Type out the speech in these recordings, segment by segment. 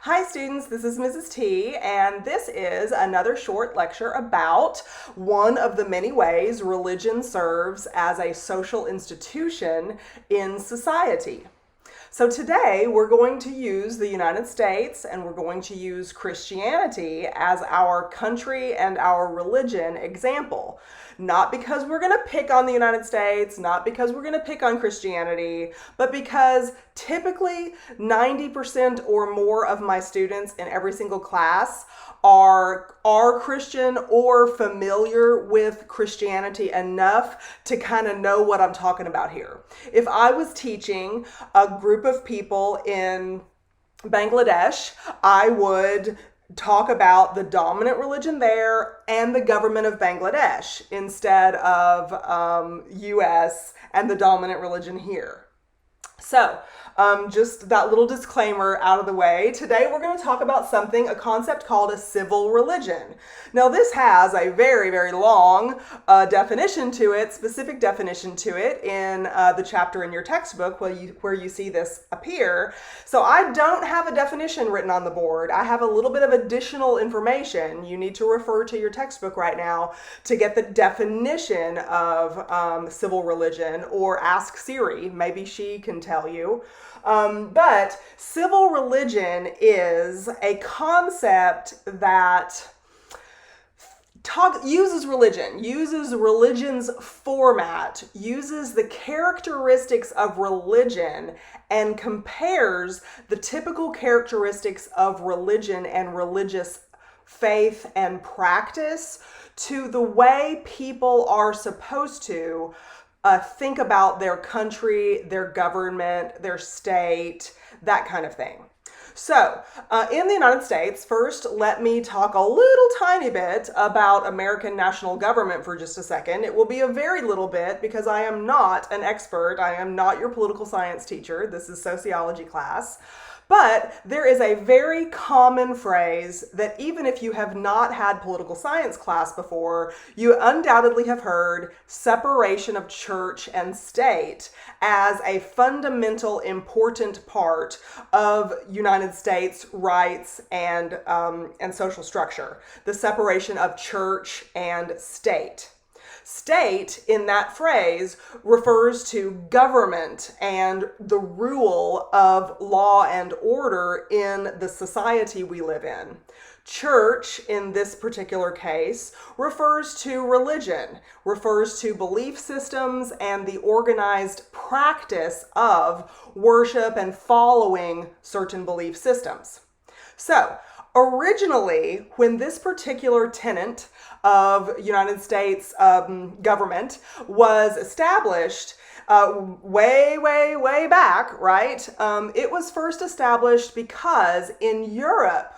Hi students, this is Mrs. T, and this is another short lecture about one of the many ways religion serves as a social institution in society. So today we're going to use the United States and we're going to use Christianity as our country and our religion example. Not because we're going to pick on the United States, not because we're going to pick on Christianity, but because typically 90% or more of my students in every single class are Christian or familiar with Christianity enough to kind of know what I'm talking about here. If I was teaching a group of people in Bangladesh, I would talk about the dominant religion there and the government of Bangladesh instead of US and the dominant religion here. So, just that little disclaimer out of the way. Today we're going to talk about a concept called a civil religion. Now this has a very, very long specific definition to it in the chapter in your textbook where you see this appear. So I don't have a definition written on the board. I have a little bit of additional information. You need to refer to your textbook right now to get the definition of civil religion, or ask Siri. Maybe she can tell you. But civil religion is a concept that uses religion's format, uses the characteristics of religion, and compares the typical characteristics of religion and religious faith and practice to the way people are supposed to think about their country, their government, their state, that kind of thing. So, in the United States, first let me talk a little tiny bit about American national government for just a second. It will be a very little bit because I am not an expert. I am not your political science teacher. This is sociology class. But there is a very common phrase that even if you have not had political science class before, you undoubtedly have heard: separation of church and state, as a fundamental, important part of United States rights and social structure. The separation of church and state. State, in that phrase, refers to government and the rule of law and order in the society we live in. Church, in this particular case, refers to religion, refers to belief systems and the organized practice of worship and following certain belief systems. So, originally, when this particular tenet of United States government was established, way back, right? It was first established because in Europe,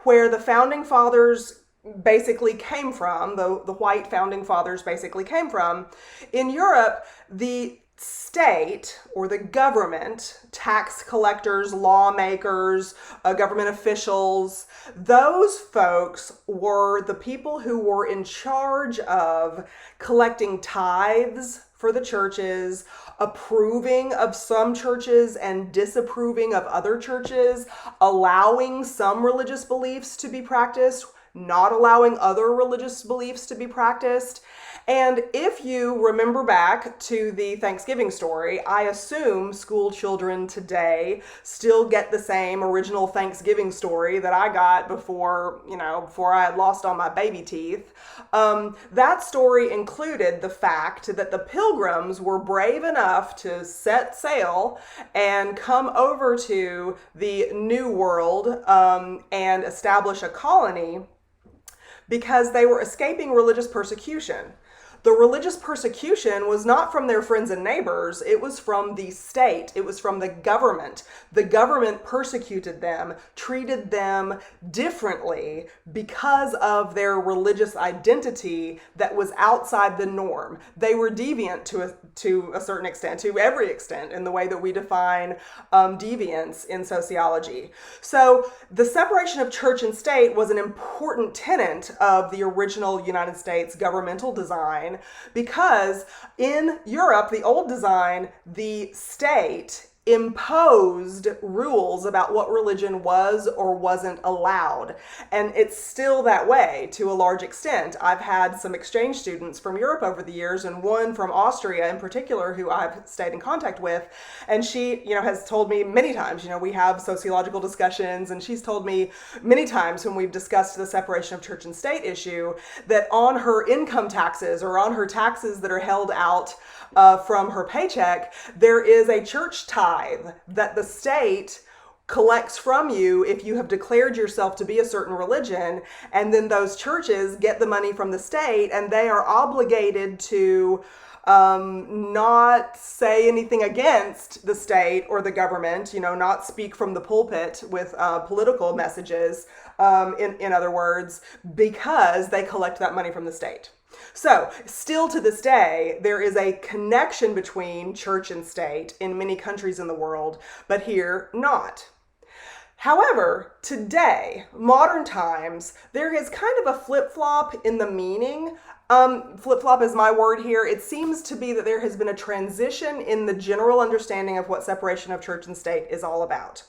where the founding fathers basically came from, the white founding fathers basically came from, in Europe, the state or the government, tax collectors, lawmakers, government officials, those folks were the people who were in charge of collecting tithes for the churches, approving of some churches and disapproving of other churches, allowing some religious beliefs to be practiced, not allowing other religious beliefs to be practiced. And if you remember back to the Thanksgiving story, I assume school children today still get the same original Thanksgiving story that I got before I had lost all my baby teeth. That story included the fact that the Pilgrims were brave enough to set sail and come over to the New World and establish a colony because they were escaping religious persecution. The religious persecution was not from their friends and neighbors, it was from the state, it was from the government. The government persecuted them, treated them differently because of their religious identity that was outside the norm. They were deviant to a certain extent, to every extent, in the way that we define deviance in sociology. So the separation of church and state was an important tenet of the original United States governmental design, because in Europe, the old design, the state imposed rules about what religion was or wasn't allowed. And it's still that way to a large extent. I've had some exchange students from Europe over the years, and one from Austria in particular who I've stayed in contact with. And she, has told me many times, we have sociological discussions, and she's told me many times when we've discussed the separation of church and state issue that on her income taxes or on her taxes that are held out from her paycheck, there is a church tithe that the state collects from you if you have declared yourself to be a certain religion, and then those churches get the money from the state, and they are obligated to not say anything against the state or the government, not speak from the pulpit with political messages, in other words, because they collect that money from the state. So, still to this day, there is a connection between church and state in many countries in the world, but here not. However, today, modern times, there is kind of a flip-flop in the meaning. Flip-flop is my word here. It seems to be that there has been a transition in the general understanding of what separation of church and state is all about.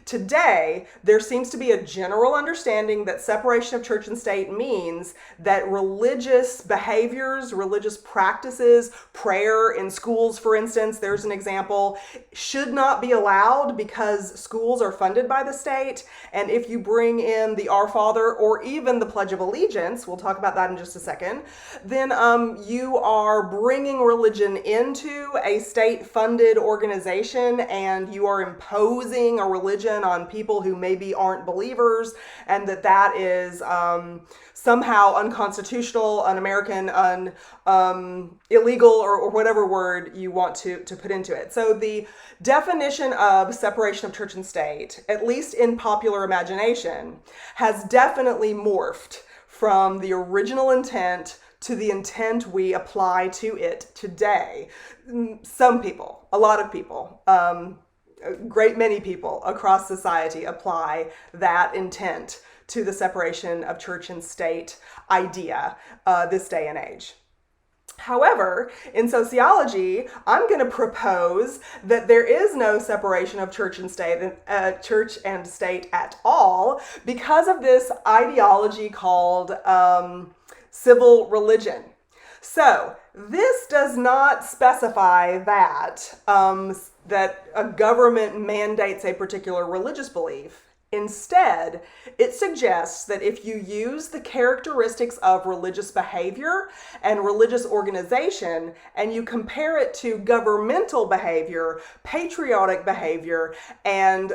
Today, there seems to be a general understanding that separation of church and state means that religious behaviors, religious practices, prayer in schools, for instance, there's an example, should not be allowed because schools are funded by the state. And if you bring in the Our Father or even the Pledge of Allegiance, we'll talk about that in just a second, then you are bringing religion into a state-funded organization, and you are imposing a religion on people who maybe aren't believers, and that is somehow unconstitutional, un-American, illegal, or whatever word you want to put into it. So the definition of separation of church and state, at least in popular imagination, has definitely morphed from the original intent to the intent we apply to it today. Some people, a lot of people, a great many people across society apply that intent to the separation of church and state idea this day and age. However, in sociology, I'm going to propose that there is no separation of church and state at all because of this ideology called civil religion. So this does not specify that that a government mandates a particular religious belief. Instead, it suggests that if you use the characteristics of religious behavior and religious organization and you compare it to governmental behavior, patriotic behavior, and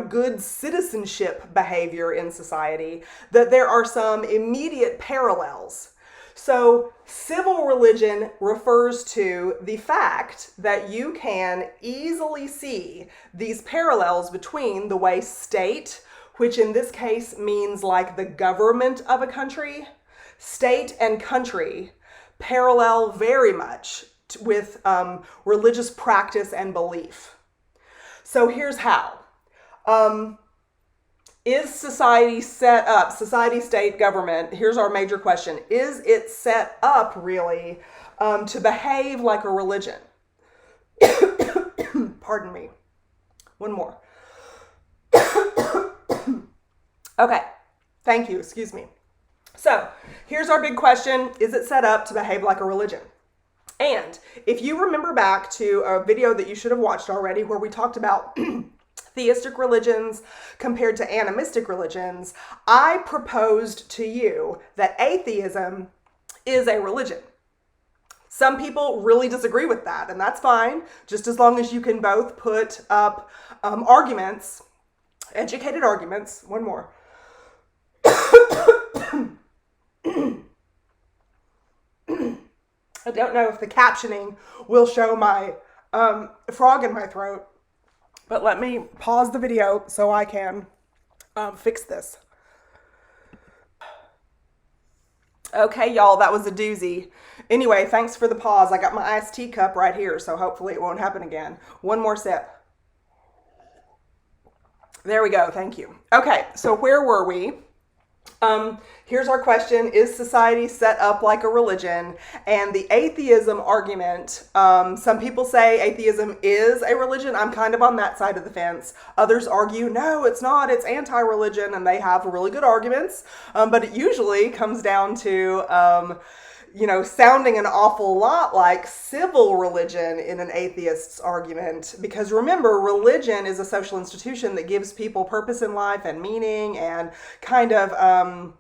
good citizenship behavior in society, that there are some immediate parallels. So civil religion refers to the fact that you can easily see these parallels between the way state, which in this case means like the government of a country, state and country parallel very much with religious practice and belief. So here's how. Is society set up, society, state, government, here's our major question, is it set up really to behave like a religion? Pardon me. One more. Okay, thank you, excuse me. So here's our big question, is it set up to behave like a religion? And if you remember back to a video that you should have watched already where we talked about theistic religions compared to animistic religions, I proposed to you that atheism is a religion. Some people really disagree with that, and that's fine, just as long as you can both put up arguments, educated arguments. One more. I don't know if the captioning will show my frog in my throat, but let me pause the video so I can fix this. Okay, y'all, that was a doozy. Anyway, thanks for the pause. I got my iced tea cup right here, so hopefully it won't happen again. One more sip. There we go, thank you. Okay, so where were we? Here's our question. Is society set up like a religion? And the atheism argument, some people say atheism is a religion. I'm kind of on that side of the fence. Others argue, no, it's not. It's anti-religion, and they have really good arguments. But it usually comes down to sounding an awful lot like civil religion in an atheist's argument. Because remember, religion is a social institution that gives people purpose in life and meaning and kind of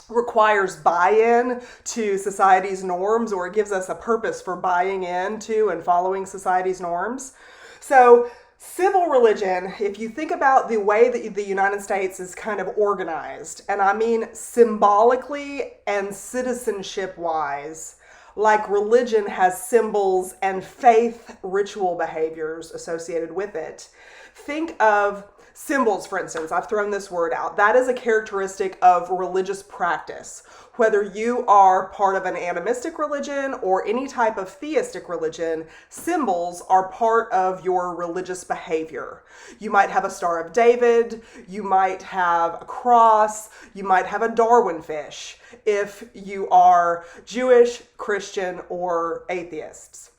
requires buy-in to society's norms, or it gives us a purpose for buying into and following society's norms. So civil religion, if you think about the way that the United States is kind of organized, and I mean symbolically and citizenship-wise, like religion has symbols and faith ritual behaviors associated with it. Think of symbols, for instance. I've thrown this word out. That is a characteristic of religious practice. Whether you are part of an animistic religion or any type of theistic religion, symbols are part of your religious behavior. You might have a Star of David, you might have a cross, you might have a Darwin fish if you are Jewish, Christian, or atheists.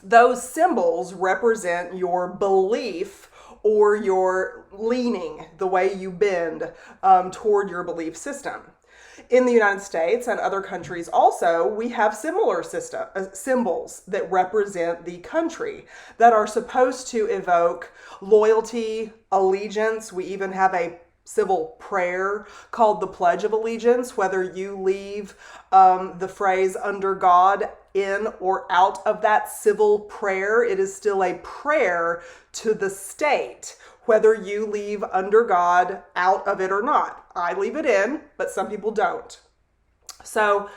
Those symbols represent your belief or your leaning, the way you bend toward your belief system. In the United States and other countries also, we have similar symbols that represent the country that are supposed to evoke loyalty, allegiance. We even have a civil prayer called the Pledge of Allegiance. Whether you leave the phrase "under God" in or out of that civil prayer, it is still a prayer to the state, whether you leave "under God" out of it or not. I leave it in, but some people don't. So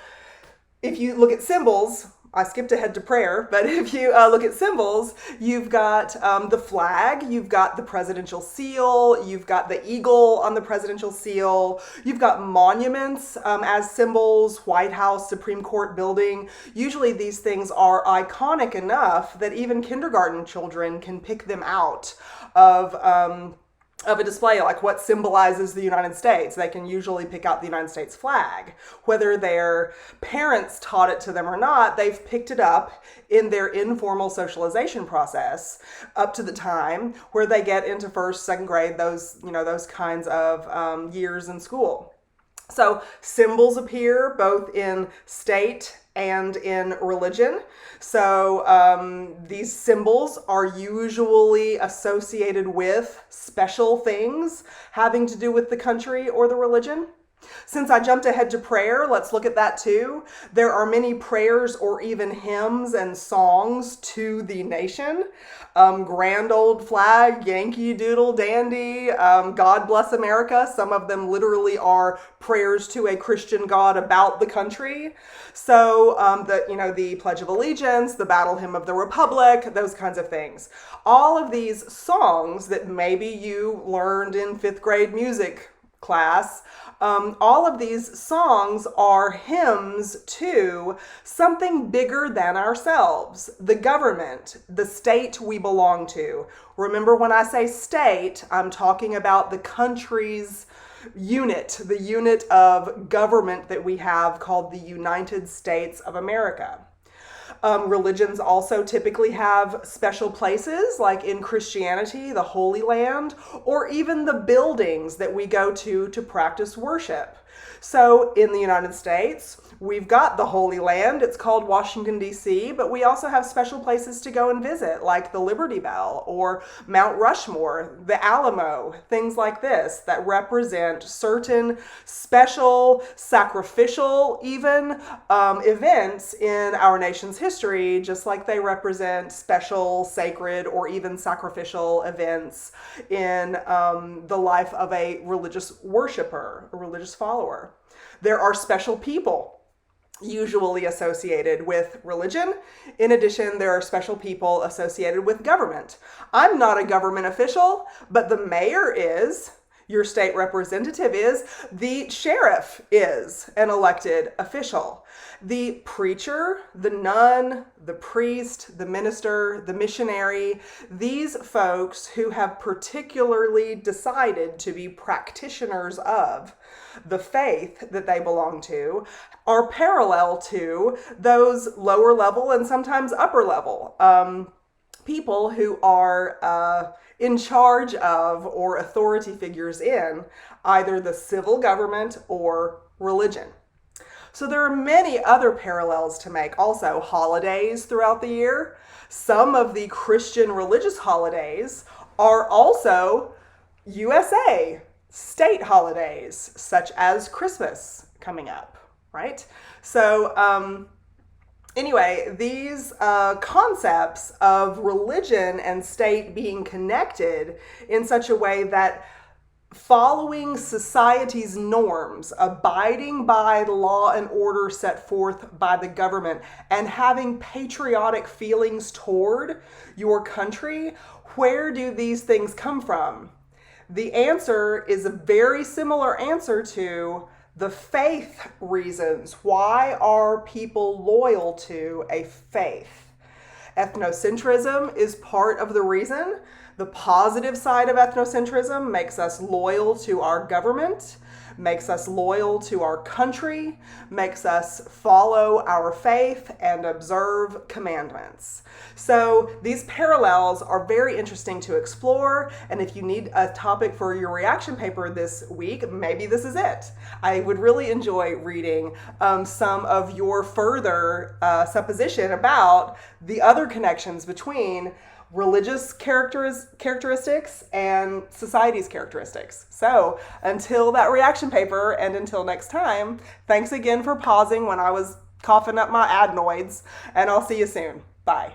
if you look at symbols, I skipped ahead to prayer, but if you look at symbols, you've got the flag, you've got the presidential seal, you've got the eagle on the presidential seal, you've got monuments as symbols, White House, Supreme Court building. Usually these things are iconic enough that even kindergarten children can pick them out of a display, like what symbolizes the United States. They can usually pick out the United States flag. Whether their parents taught it to them or not, they've picked it up in their informal socialization process up to the time where they get into first, second grade, those kinds of years in school. So symbols appear both in state and in religion. So these symbols are usually associated with special things having to do with the country or the religion. Since I jumped ahead to prayer, let's look at that too. There are many prayers or even hymns and songs to the nation. Grand old flag, Yankee Doodle Dandy, God Bless America. Some of them literally are prayers to a Christian God about the country. So the Pledge of Allegiance, the Battle Hymn of the Republic, those kinds of things. All of these songs that maybe you learned in fifth grade music class, all of these songs are hymns to something bigger than ourselves, the government, the state we belong to. Remember, when I say state, I'm talking about the country's unit, the unit of government that we have called the United States of America. Religions also typically have special places, like in Christianity, the Holy Land, or even the buildings that we go to practice worship. So in the United States, we've got the Holy Land. It's called Washington, D.C., but we also have special places to go and visit, like the Liberty Bell or Mount Rushmore, the Alamo, things like this that represent certain special, sacrificial, even events in our nation's history, just like they represent special, sacred, or even sacrificial events in the life of a religious worshiper, a religious follower. There are special people usually associated with religion. In addition, there are special people associated with government. I'm not a government official, but the mayor is. your state representative is. The sheriff is an elected official. The preacher, the nun, the priest, the minister, the missionary, these folks who have particularly decided to be practitioners of the faith that they belong to are parallel to those lower level and sometimes upper level people who are in charge of or authority figures in either the civil government or religion. So there are many other parallels to make. Also, holidays throughout the year. Some of the Christian religious holidays are also USA state holidays, such as Christmas coming up, right? So anyway, these concepts of religion and state being connected in such a way that following society's norms, abiding by the law and order set forth by the government, and having patriotic feelings toward your country, where do these things come from? The answer is a very similar answer to the faith reasons. Why are people loyal to a faith? Ethnocentrism is part of the reason. The positive side of ethnocentrism makes us loyal to our government, makes us loyal to our country, makes us follow our faith and observe commandments. So these parallels are very interesting to explore, and if you need a topic for your reaction paper this week, maybe this is it. I would really enjoy reading some of your further supposition about the other connections between religious characteristics and society's characteristics. So until that reaction paper and until next time, thanks again for pausing when I was coughing up my adenoids, and I'll see you soon. Bye.